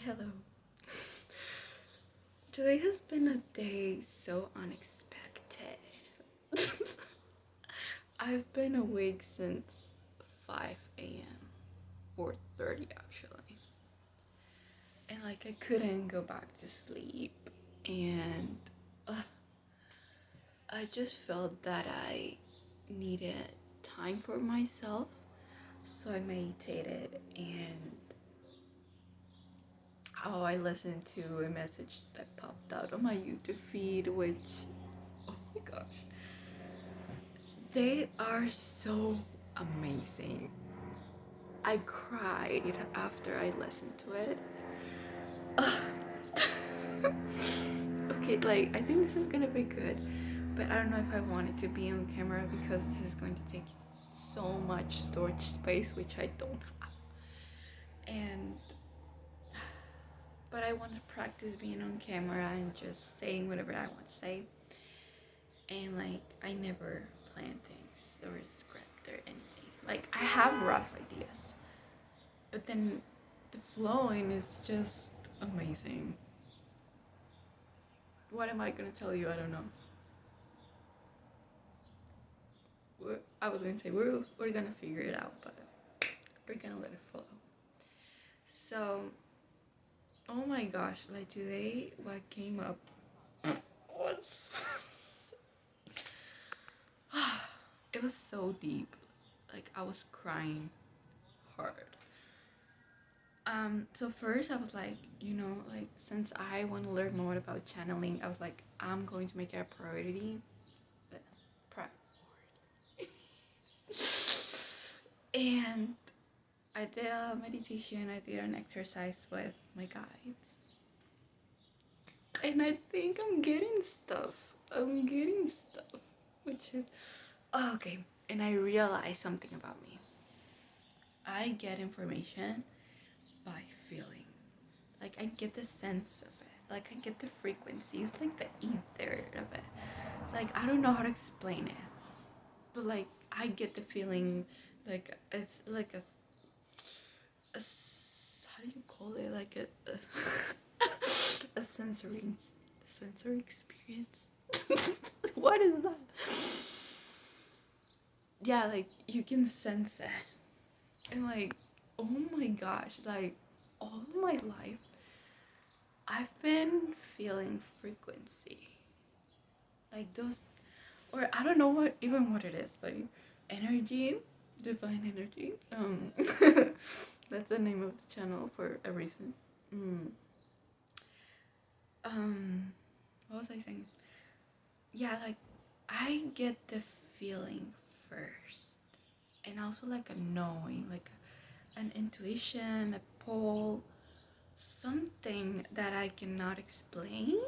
Hello. Today has been a day so unexpected. I've been awake since 5 a.m. 4:30 actually. And I couldn't go back to sleep and uh, I just felt that I needed time for myself. So I meditated and I listened to a message that popped out on my YouTube feed, which, oh my gosh, they are so amazing. I cried after I listened to it. Okay, I think this is gonna be good, but I don't know if I want it to be on camera because this is going to take so much storage space, which I don't have. And but I want to practice being on camera and just saying whatever I want to say. And I never plan things or script or anything. I have rough ideas, but then the flowing is just amazing. What am I gonna tell you? I don't know. I was gonna say we're gonna figure it out, but we're gonna let it flow. So, oh my gosh, today what came up was it was so deep. I was crying hard. So first I was since I want to learn more about channeling, I was like, I'm going to make it a priority. And I did a meditation, I did an exercise with my guides. And I think I'm getting stuff. Which is okay. And I realized something about me. I get information by feeling. I get the sense of it. I get the frequencies, the ether of it. I don't know how to explain it. But I get the feeling it's how do you call it? A sensory experience. What is that? Yeah, you can sense it. And oh my gosh, all my life I've been feeling frequency. Those, or I don't know what it is. Energy, divine energy. That's the name of the channel for a reason. What was I saying? Yeah, I get the feeling first, and also a knowing, an intuition, a pull, something that I cannot explain,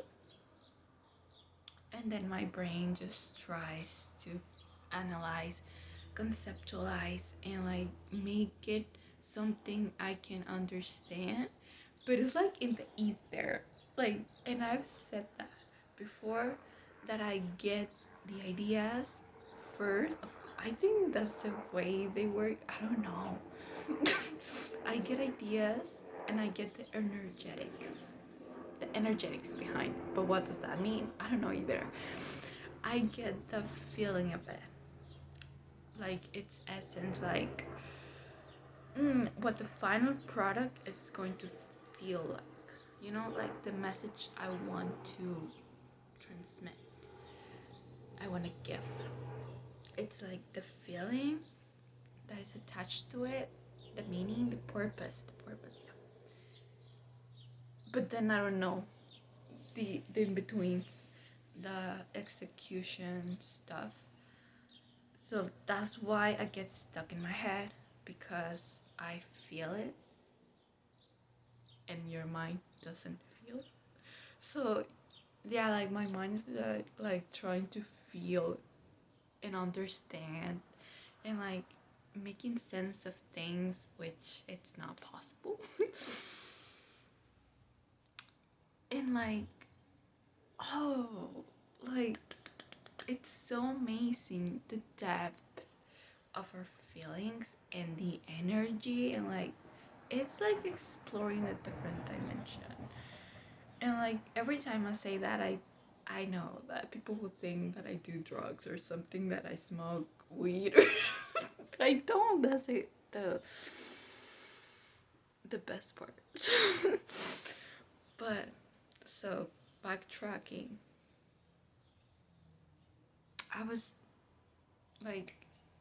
and then my brain just tries to analyze, conceptualize, and make it something I can understand. But it's in the ether. And I've said that before, that I get the ideas first. I think that's the way they work. I don't know. I get ideas and I get the energetics behind. But what does that mean? I don't know either. I get the feeling of it. Its essence, what the final product is going to feel like. The message I want to transmit, I want to give. It's the feeling that is attached to it, the meaning, the purpose, yeah. But then I don't know the in-betweens, the execution stuff. So that's why I get stuck in my head, because I feel it and your mind doesn't feel it. So yeah, my mind is trying to feel and understand and making sense of things, which it's not possible. And oh, like it's so amazing, the depth of our feelings and the energy, and it's like exploring a different dimension. And like every time I say that, I know that people will think that I do drugs or something, that I smoke weed or I don't. That's it. The best part. But so backtracking, I was like,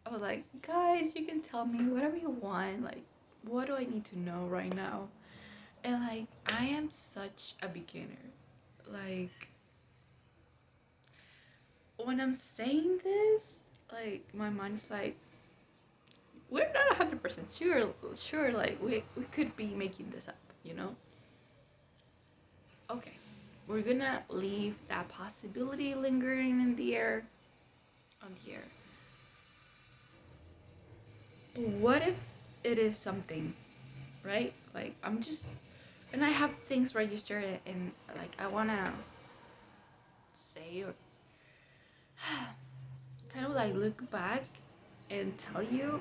I was like, guys, you can tell me whatever you want. Like, what do I need to know right now? And like, I am such a beginner. Like, when I'm saying this, like, my mind's like, we're not 100% sure, like, we could be making this up, you know? Okay, we're gonna leave that possibility lingering in the air, on the air. What if it is something, right? Like, I'm just, and I have things registered, and like, I wanna say or kind of like look back and tell you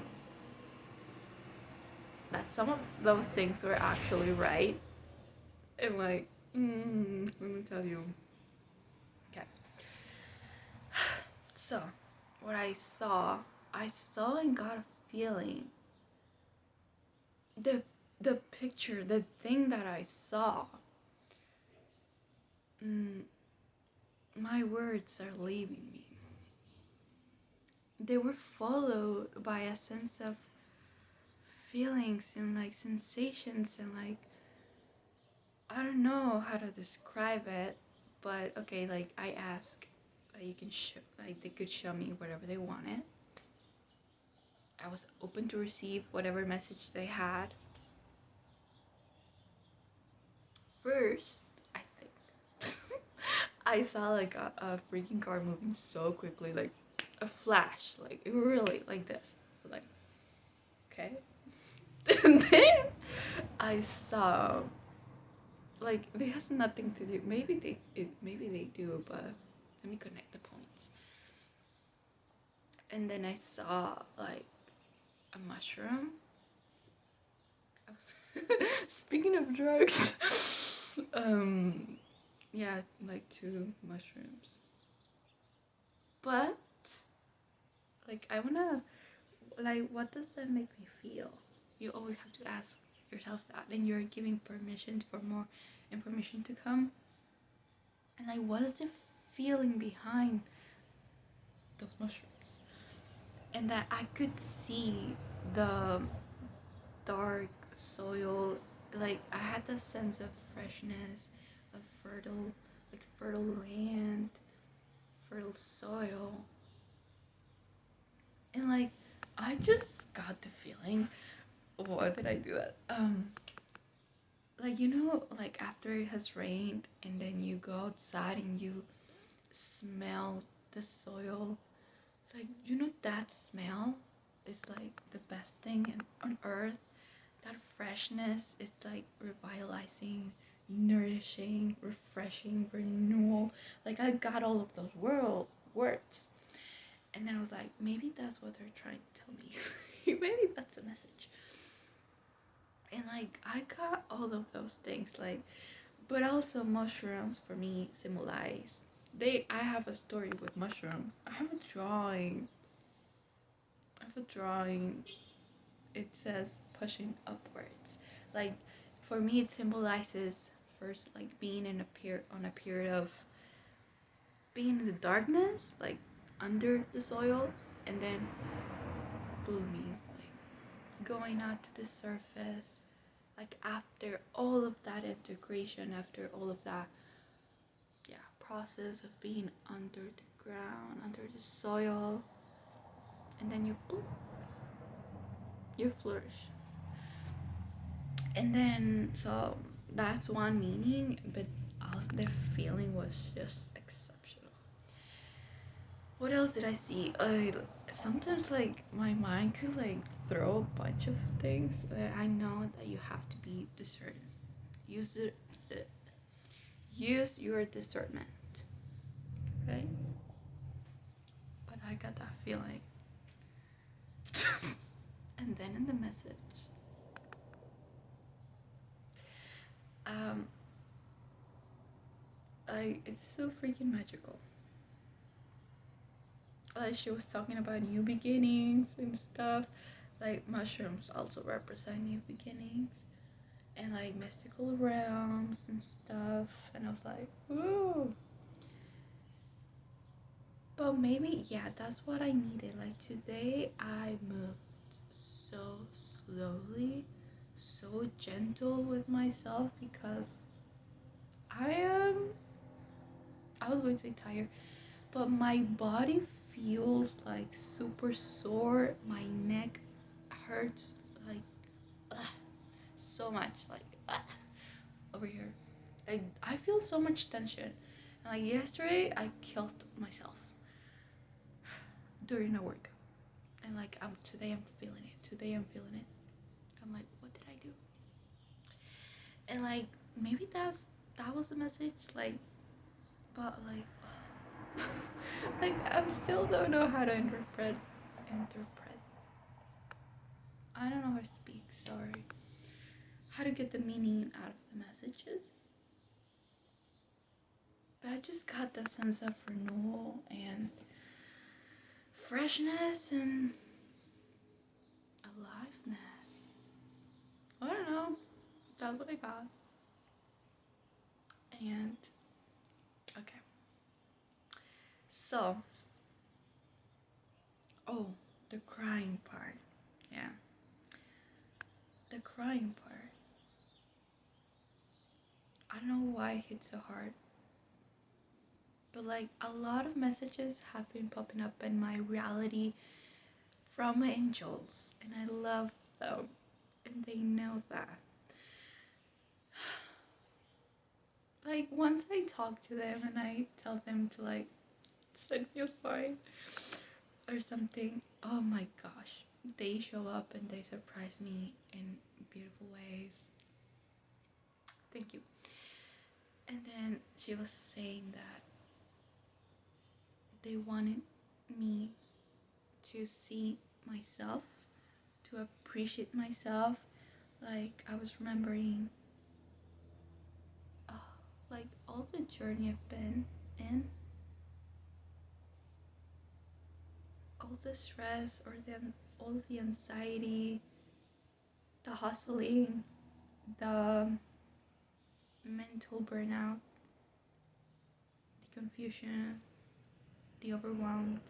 that some of those things were actually right. And like, let me tell you. Okay. So, what I saw and got a feeling. The the picture, the thing that I saw. My words are leaving me. They were followed by a sense of feelings and like sensations and like, I don't know how to describe it, but okay, like I asked, like you can like they could show me whatever they wanted. I was open to receive whatever message they had. First, I think I saw like a freaking car moving so quickly, like a flash, like it really like this, like okay. And then I saw like it has nothing to do. Maybe they do, but let me connect the points. And then I saw like a mushroom. Speaking of drugs, yeah, like two mushrooms. But like I wanna like, what does that make me feel? You always have to ask yourself that, and you're giving permission for more information to come. And like, what is the feeling behind those mushrooms? And that I could see the dark soil, like I had the sense of freshness, of fertile land, fertile soil. And like I just got the feeling, why did I do that? Like you know, like after it has rained and then you go outside and you smell the soil, like you know that smell is like the best thing on earth. That freshness is like revitalizing, nourishing, refreshing, renewal. Like I got all of those words. And then I was like, maybe that's what they're trying to tell me. Maybe that's the message. And like I got all of those things, like, but also mushrooms for me symbolize, I have a story with mushrooms. I have a drawing. It says pushing upwards. Like for me it symbolizes first like being in on a period of being in the darkness, like under the soil, and then blooming, like going out to the surface, like after all of that integration, after all of that process of being under the ground, under the soil, and then you bloom, you flourish. And then so that's one meaning, but the feeling was just exceptional. What else did I see? Sometimes like my mind could like throw a bunch of things. I know that you have to be discerning. Use use your discernment, okay? But I got that feeling. And then in the message, Um, it's so freaking magical. Like she was talking about new beginnings and stuff. Like mushrooms also represent new beginnings and like mystical realms and stuff. And I was like, ooh. But maybe, yeah, that's what I needed. Like today, I moved so slowly, so gentle with myself because I am, I was going to say tired, but my body feels like super sore. My neck hurts like ugh, so much, like over here. I feel so much tension. And like yesterday, I killed myself during a workout. And like today I'm feeling it. Today I'm feeling it. I'm like, what did I do? And like maybe that was the message. Like, but like, like I still don't know how to interpret. I don't know how to speak. Sorry. How to get the meaning out of the messages. But I just got that sense of renewal and freshness and aliveness. I don't know. That's what I got. And okay. So, oh, the crying part. Yeah, the crying part. I don't know why it hits so hard, but like a lot of messages have been popping up in my reality from angels, and I love them, and they know that. Like once I talk to them and I tell them to like send me a sign or something, oh my gosh, they show up and they surprise me in beautiful ways. Thank you. And then she was saying that they wanted me to see myself, to appreciate myself. Like I was remembering, oh, like all the journey I've been in, all the stress or then all the anxiety, the hustling, the mental burnout, the confusion, the overwhelmed,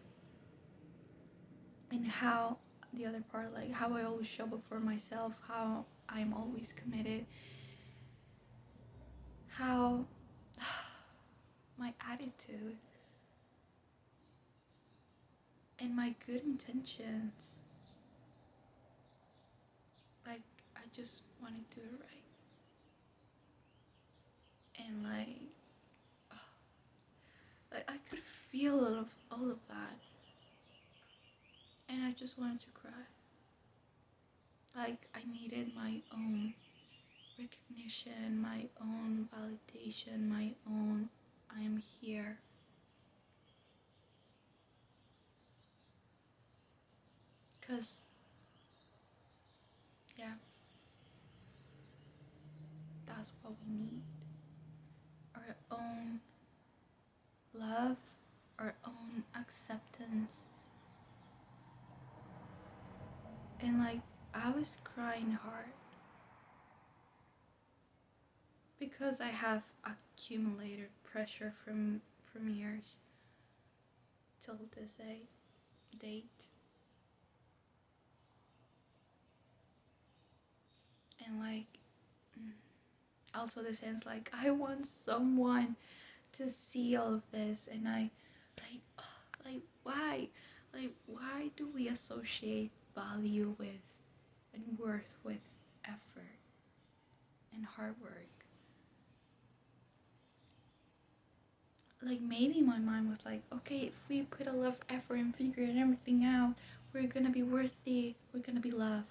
and how the other part, like how I always show up for myself, how I'm always committed, how my attitude and my good intentions, like I just want to do it right. And like I could feel all of that, and I just wanted to cry. Like I needed my own recognition, my own validation, my own I am here. Cause yeah, that's what we need. Our own love, our own acceptance. And like I was crying hard because I have accumulated pressure from years till this date. And like also the sense like I want someone to see all of this, and I like like why do we associate value with and worth with effort and hard work? Like maybe my mind was like, okay, if we put a lot of effort and figuring everything out, we're gonna be worthy, we're gonna be loved.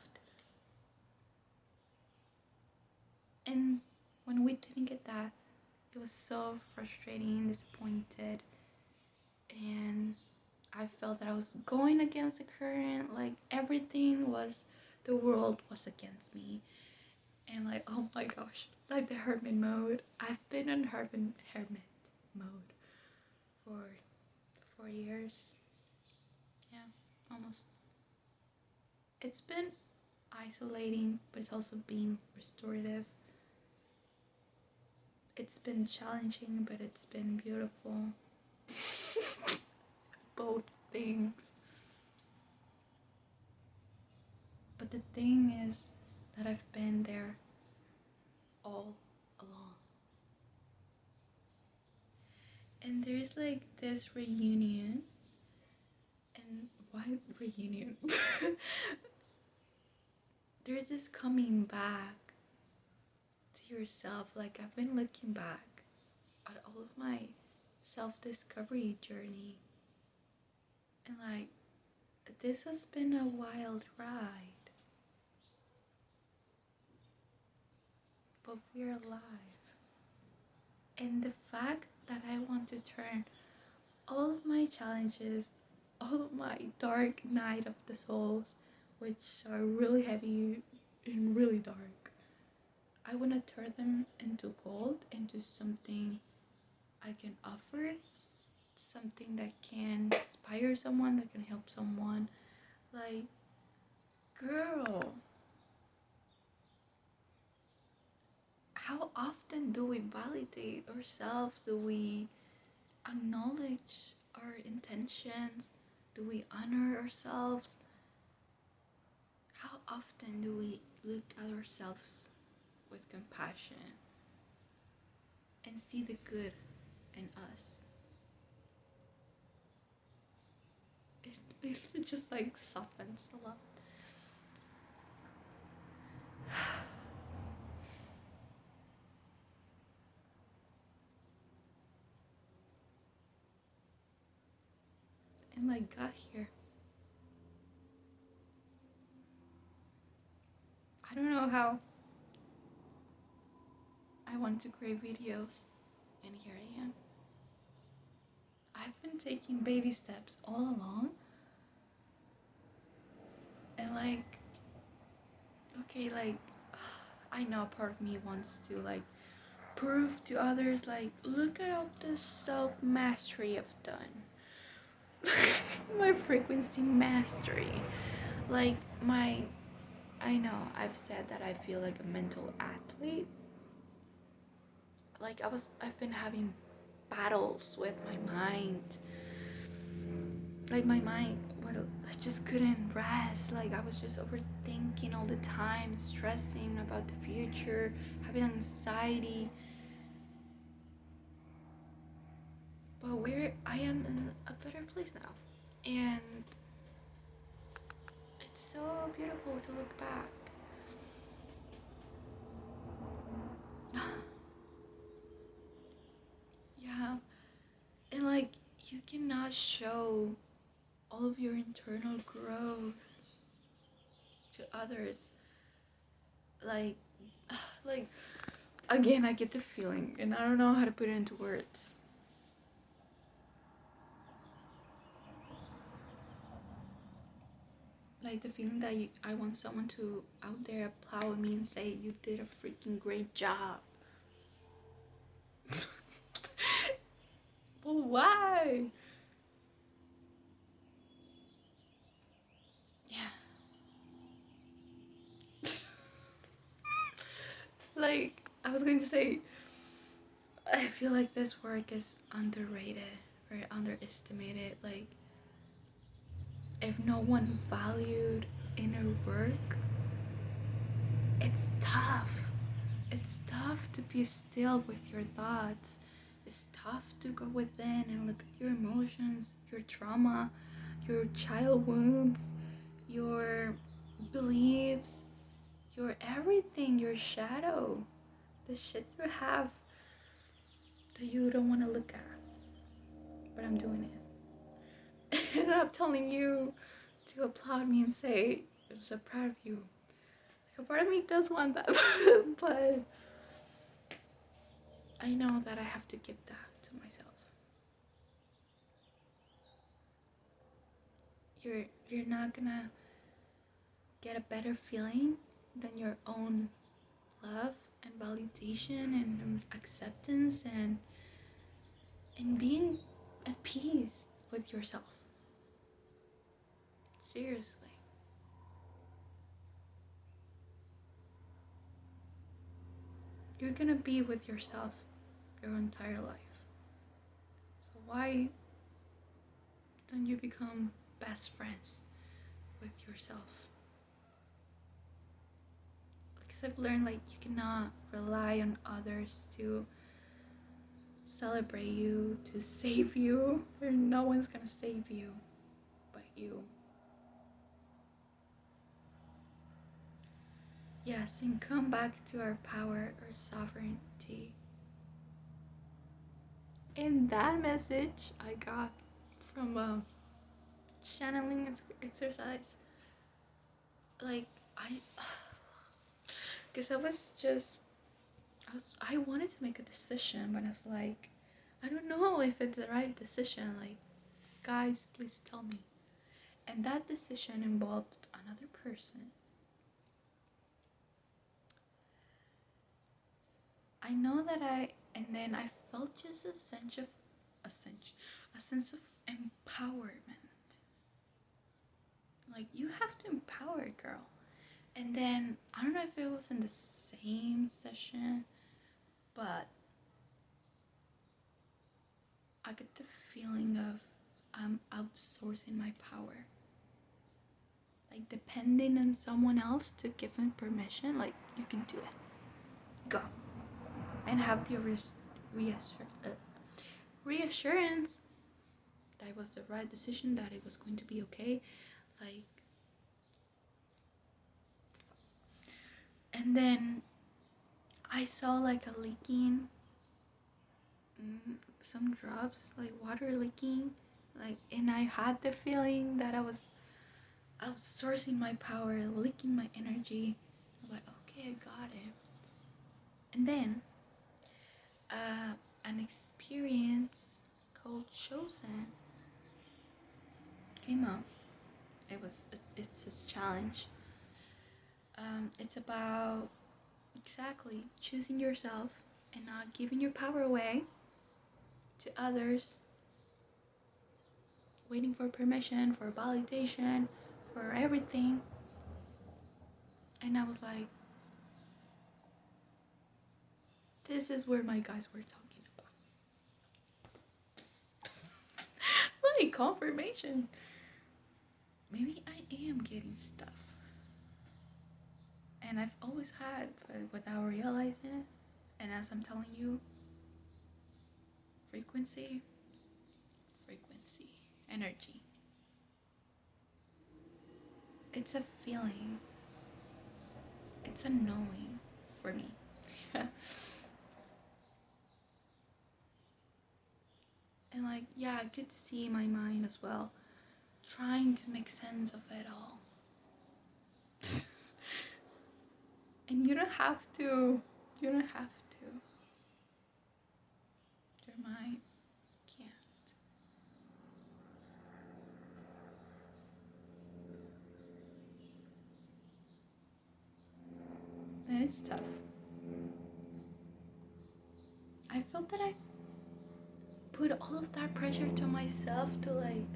And when we didn't get that, it was so frustrating, disappointed, and I felt that I was going against the current. Like everything was, the world was against me, And like, oh my gosh, like the hermit mode. I've been in hermit mode for 4 years. Yeah, almost. It's been isolating, but it's also been restorative. It's been challenging, but it's been beautiful. Both things. But the thing is that I've been there all along. And there's like this reunion. And why reunion? There's this coming back to yourself. Like, I've been looking back at all of my self-discovery journey, and like, this has been a wild ride, but we're alive. And the fact that I want to turn all of my challenges, all of my dark night of the souls, which are really heavy and really dark, I want to turn them into gold, into something I can offer, something that can inspire someone, that can help someone. Like, girl, how often do we validate ourselves? Do we acknowledge our intentions? Do we honor ourselves? How often do we look at ourselves with compassion and see the good in us? It just like softens a lot. And like got here. I don't know how I want to create videos, and here I am. I've been taking baby steps all along, and like, okay, like, I know part of me wants to like prove to others, like, look at all the self-mastery I've done. My frequency mastery. Like, I know I've said that I feel like a mental athlete. Like, I've been having battles with my mind. Like, my mind, well, I just couldn't rest. Like, I was just overthinking all the time, stressing about the future, having anxiety. But I am in a better place now. And it's so beautiful to look back. Yeah. And like, you cannot show all of your internal growth to others. Like, like, again, I get the feeling, and I don't know how to put it into words. Like, the feeling that I want someone to out there applaud me and say, you did a freaking great job. But why? Yeah. Like, I was going to say, I feel like this work is underrated or underestimated. Like, if no one valued inner work, it's tough. It's tough to be still with your thoughts. It's tough to go within and look at your emotions, your trauma, your child wounds, your beliefs, your everything, your shadow, the shit you have that you don't want to look at. But I'm doing it. And I'm telling you to applaud me and say, I'm so proud of you. Like, a part of me does want that, but I know that I have to give that to myself. You're not gonna get a better feeling than your own love and validation and acceptance and being at peace with yourself. Seriously. You're gonna be with yourself your entire life. So why don't you become best friends with yourself? Because I've learned like you cannot rely on others to celebrate you, to save you. No one's gonna save you but you. Yes, and come back to our power or sovereignty. And that message I got from a channeling exercise. Like, because I wanted to make a decision, but I was like, I don't know if it's the right decision. Like, guys, please tell me. And that decision involved another person. I know that and then I felt just a sense of empowerment. Like, you have to empower a girl. And then I don't know if it was in the same session, but I get the feeling of I'm outsourcing my power. Like, depending on someone else to give him permission, like, you can do it. Go. And have the reassurance that it was the right decision, that it was going to be okay. Like, and then I saw like a leaking, some drops, like water leaking, like, and I had the feeling that I was outsourcing my power, leaking my energy. I was like, okay, I got it. And then an experience called Chosen came up. It's this challenge. It's about exactly choosing yourself and not giving your power away to others, waiting for permission, for validation, for everything. And I was like, this is where my guys were talking about. Like, confirmation. Maybe I am getting stuff. And I've always had, but without realizing it. And as I'm telling you, frequency, energy. It's a feeling. It's a knowing for me. And like, yeah, I could see my mind as well, trying to make sense of it all. And you don't have to. You don't have to. Your mind can't. And it's tough. I felt that I put all of that pressure to myself to like,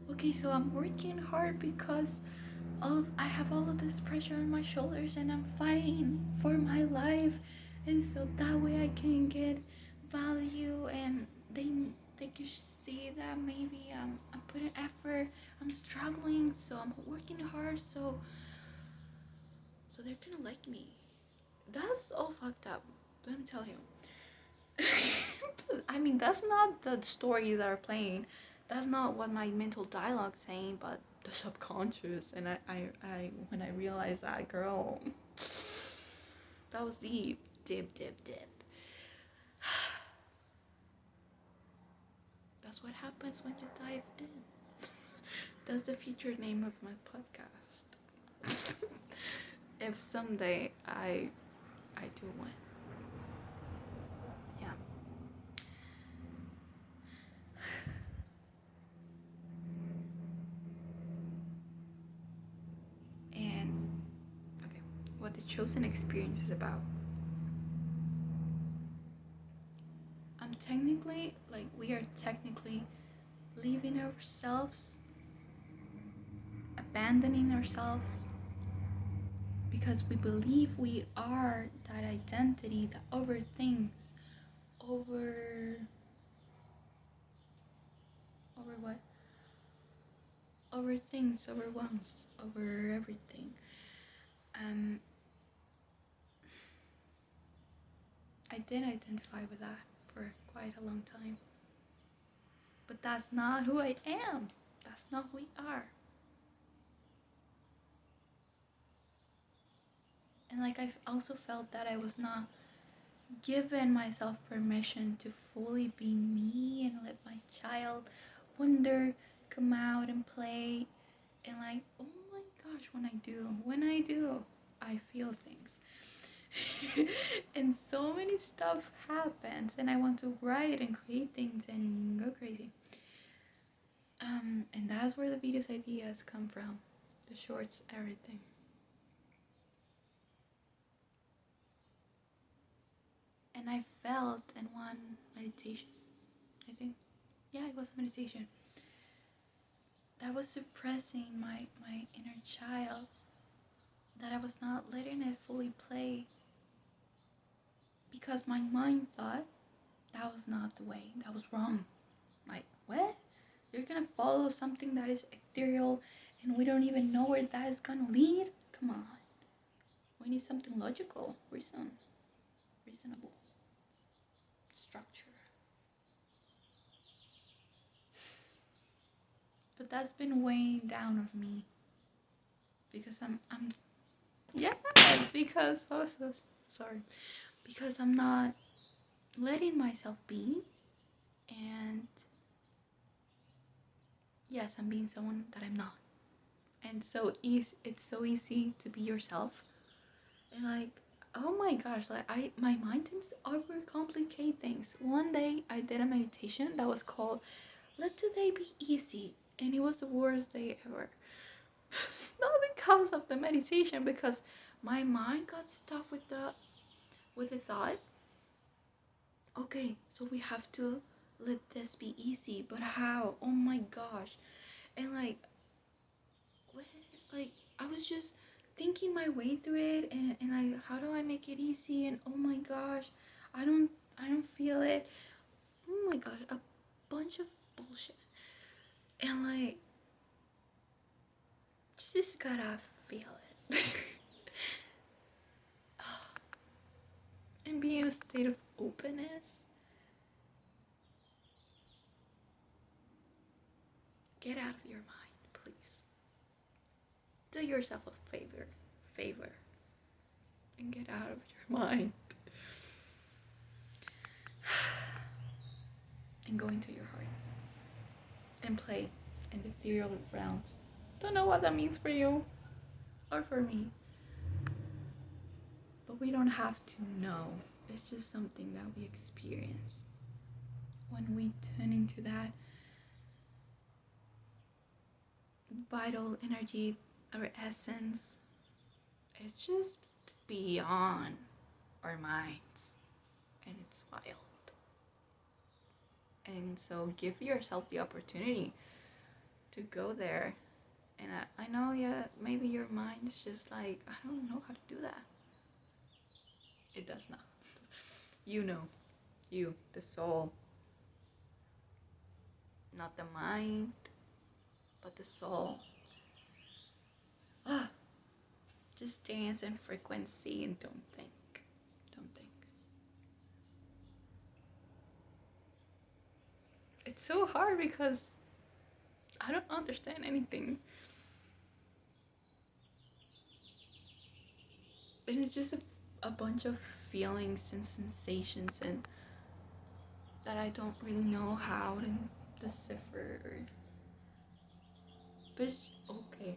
okay, so I'm working hard because I have all of this pressure on my shoulders and I'm fighting for my life, and so that way I can get value and they can see that maybe I'm putting effort, I'm struggling, so I'm working hard, so they're gonna like me. That's all fucked up, let me tell you. I mean, that's not the story they're playing. That's not what my mental dialogue's saying, but the subconscious. And I when I realized that, girl, that was deep. That's what happens when you dive in. That's the future name of my podcast. If someday I do one. Yeah. And okay, what did chosen experience is about. I'm technically, like, we are technically leaving ourselves, abandoning ourselves, because we believe we are that identity that overthinks, over what? Overthinks, overwhelms, over everything. Um, I did identify with that for quite a long time. But that's not who I am. That's not who we are. And like I've also felt that I was not given myself permission to fully be me and let my child wonder, come out and play. And like, oh my gosh, when I do, I feel things. And so many stuff happens, and I want to write and create things and go crazy. And that's where the videos ideas come from, the shorts, everything. And I felt in one meditation, I think, yeah, it was a meditation, that was suppressing my inner child, that I was not letting it fully play because my mind thought that was not the way, that was wrong. Like, what? You're gonna follow something that is ethereal and we don't even know where that is gonna lead? Come on. We need something logical, reasonable, structure. But that's been weighing down of me because I'm yes, because so sorry. Because I'm not letting myself be, and yes, I'm being someone that I'm not. And so it's so easy to be yourself. And like, oh my gosh, like my mind tends to overcomplicate things. One day I did a meditation that was called "Let Today Be Easy," and it was the worst day ever. Not because of the meditation, because my mind got stuck with the thought, okay, so we have to let this be easy, but how? Oh my gosh. And like, what? Like, I was just thinking my way through it, and like, how do I make it easy? And oh my gosh, I don't feel it. Oh my gosh, a bunch of bullshit. And like, you just gotta feel it. And be in a state of openness. Get out of your mind, please. Do yourself a favor, and get out of your mind. And go into your heart. And play in the ethereal realms. Don't know what that means for you or for me. But we don't have to know. It's just something that we experience. When we tune into that vital energy, our essence, it's just beyond our minds. And it's wild. And so give yourself the opportunity to go there. And I know, yeah, maybe your mind is just like, I don't know how to do that. It does not. You know, you, the soul, not the mind, but the soul. Just dance in frequency and don't think. Don't think. It's so hard because I don't understand anything. It is just a bunch of feelings and sensations and that I don't really know how to decipher. But it's okay.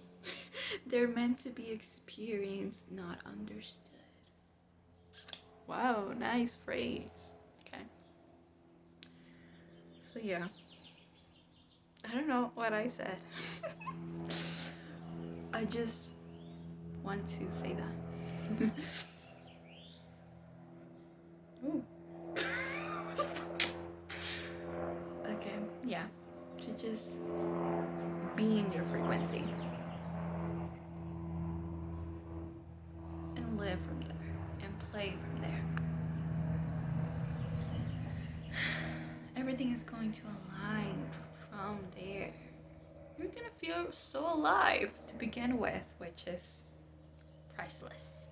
They're meant to be experienced, not understood. Wow, nice phrase. Okay. So yeah. I don't know what I said. I just wanted to say that. Ooh. Okay, yeah. To just be in your frequency and live from there and play from there. Everything is going to align from there. You're gonna feel so alive to begin with, which is priceless.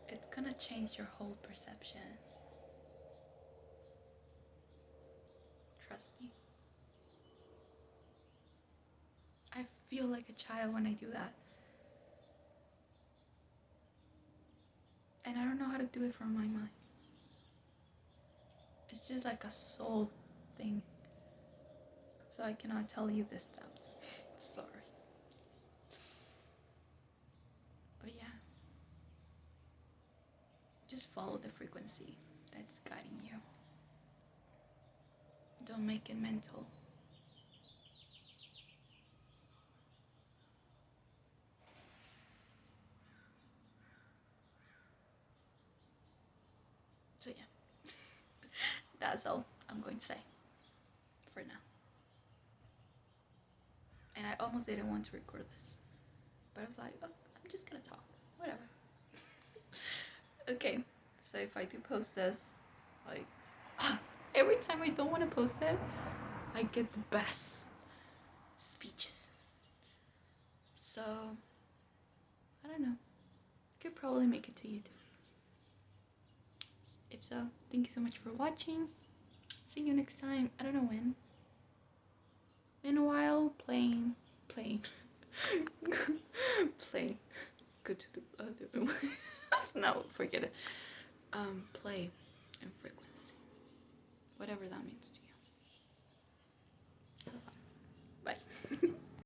It's gonna change your whole perception. Trust me. I feel like a child when I do that. And I don't know how to do it from my mind. It's just like a soul thing. So I cannot tell you the steps. Sorry. But yeah. Just follow the frequency that's guiding you. Don't make it mental. So yeah. That's all I'm going to say for now. And I almost didn't want to record this. But I was like, oh, I'm just gonna talk. Whatever. Okay. So if I do post this, like every time I don't want to post it, I get the best speeches. So I don't know. Could probably make it to YouTube. If so, thank you so much for watching. See you next time. I don't know when. In a while, playing. Playing. Go to the other room. No, forget it. Play and frequency. Whatever that means to you.